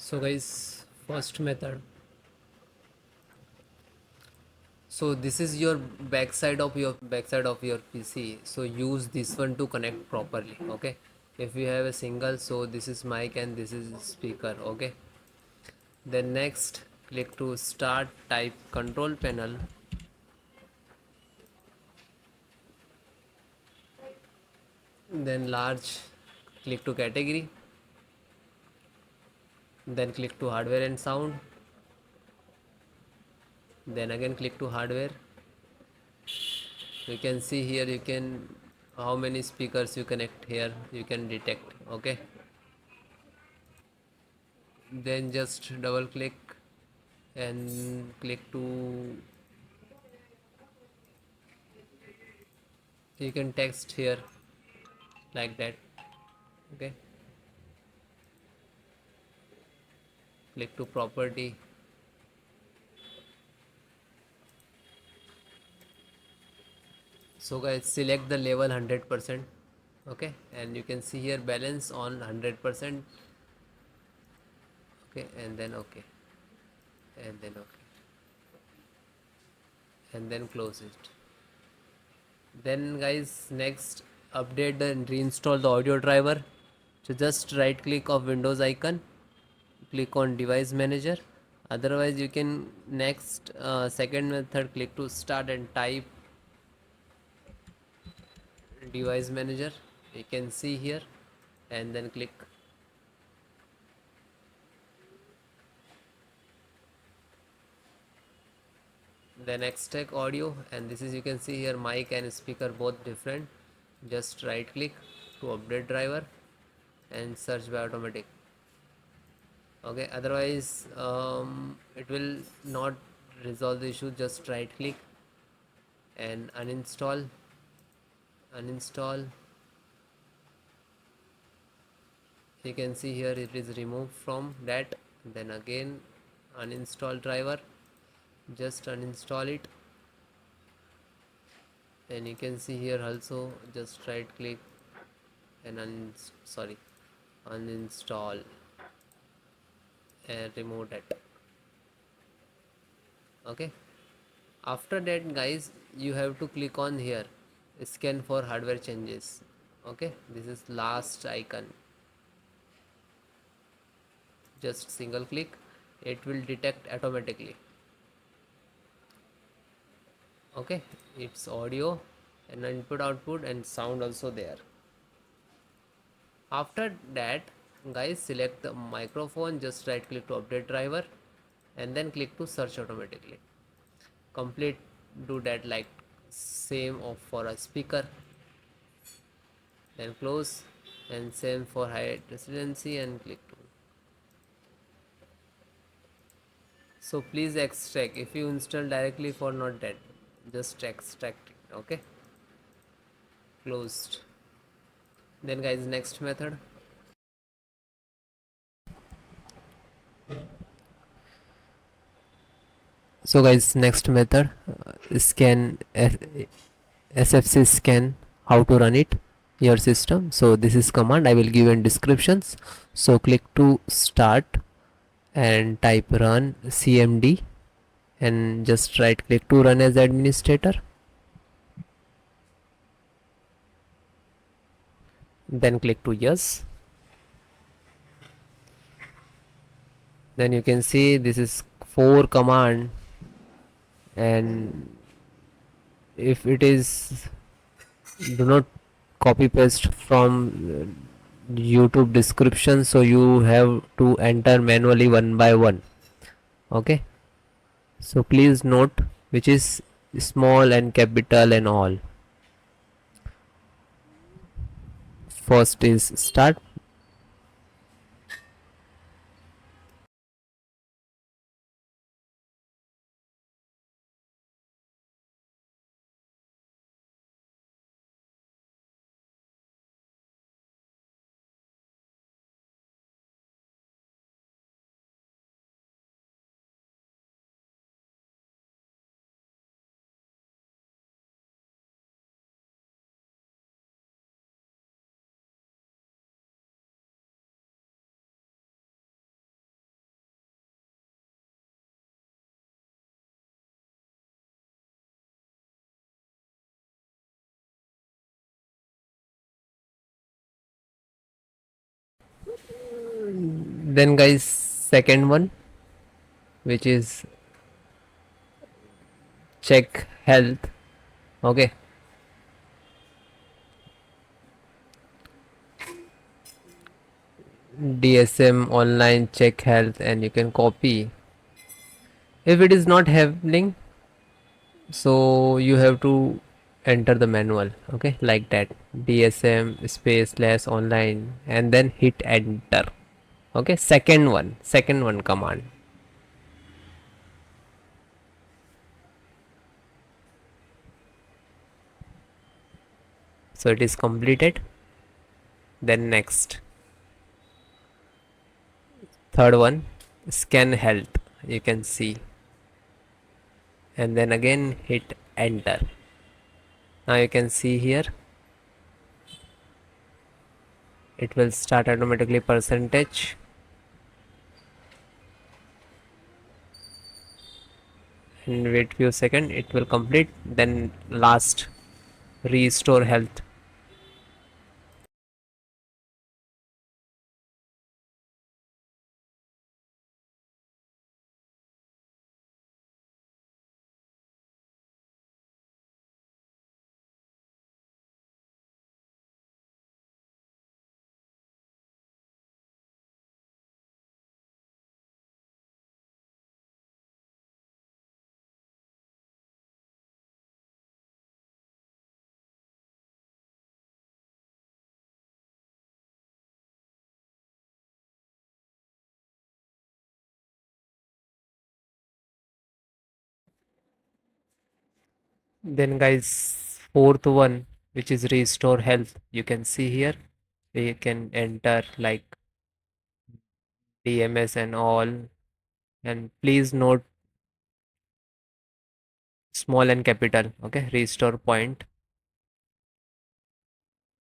So guys, first method. So this is your backside of your PC. So use this one to connect properly. Okay. If you have a single, so this is mic and this is speaker. Okay. Then next, click to start. Type control panel. Then large. Click to category. Then click to hardware and sound. Then again click to hardware. You can see here, you can how many speakers you connect here, you can detect. Okay, then just double click and click to, you can text here like that. Okay, click to property. So guys, select the level 100%. Okay, and you can see here balance on 100%. Okay, and then okay, and then okay, and then close it. Then guys, next, update and reinstall the audio driver. So just right click of Windows icon, click on device manager. Otherwise you can next, second method, click to start and type device manager. You can see here, and then click. Then extract audio, and this is, you can see here, mic and speaker both different. Just right click to update driver and search by automatic. Okay, otherwise it will not resolve the issue. Just right click and uninstall. You can see here it is removed from that. Then again uninstall driver, just uninstall it. And you can see here also, just right click and uninstall and remove that. Okay, after that guys, you have to click on here, scan for hardware changes. Okay, this is last icon. Just single click, it will detect automatically. Okay, it's audio and input output and sound also there. After that guys, select the microphone, just right click to update driver and then click to search automatically. Complete, do that like same of for a speaker. Then close, and same for high residency and click to. So please extract, if you install directly for not that, just extract it. Okay, closed. Then guys, next method. So guys, next method, scan SFC scan, how to run it your system. So this is command I will give in descriptions. So click to start and type run cmd and just right click to run as administrator. Then click to yes. Then you can see this is 4 command, and if it is, do not copy paste from YouTube description, so you have to enter manually one by one. Okay, so please note which is small and capital and all. First is start. Then guys, second one, which is check health. Okay, DSM online check health, and you can copy. If it is not happening, so you have to enter the manual. Okay, like that, DSM space slash online, and then hit enter. Okay, second one command. So it is completed. Then next, third one, scan health, you can see, and then again hit enter. Now you can see here it will start automatically percentage, and wait few seconds, it will complete. Then last, restore health. Then guys, fourth one, which is restore health, you can see here we can enter like DMS and all, and please note small and capital. Okay, restore point,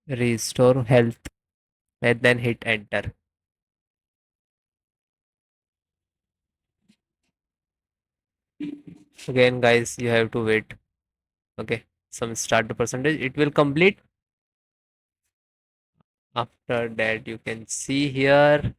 restore health, and then hit enter. Again guys, you have to wait. Okay, some start the percentage, it will complete. After that you can see here,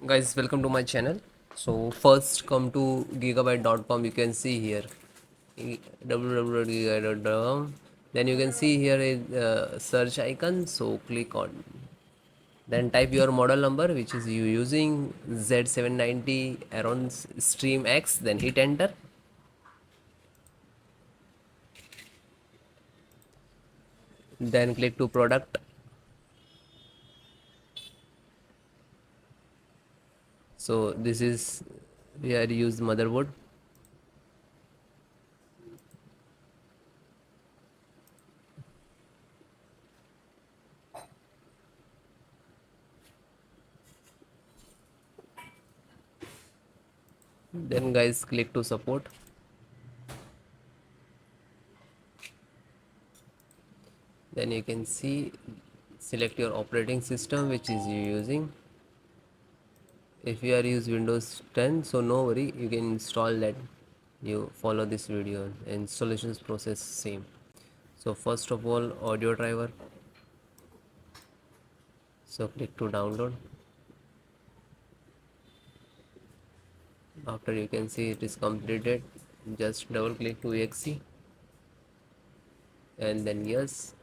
guys, welcome to my channel. So first come to gigabyte.com, you can see here www.gigabyte.com. Then you can see here a search icon, so click on, then type your model number which is you using, Z790 AORUS XTREME X, then hit enter. Then click to product. So this is, we are used motherboard. Then guys, click to support. Then you can see, select your operating system which is you using. If you are use Windows 10, so no worry, you can install that. You follow this video, installations process same. So first of all, audio driver, so click to download. After you can see it is completed, just double click to exe, and then yes.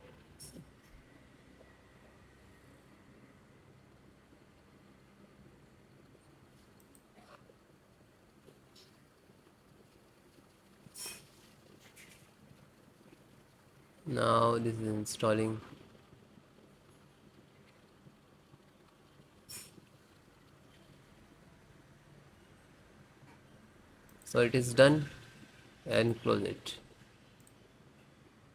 Now this is installing. So it is done, and close it.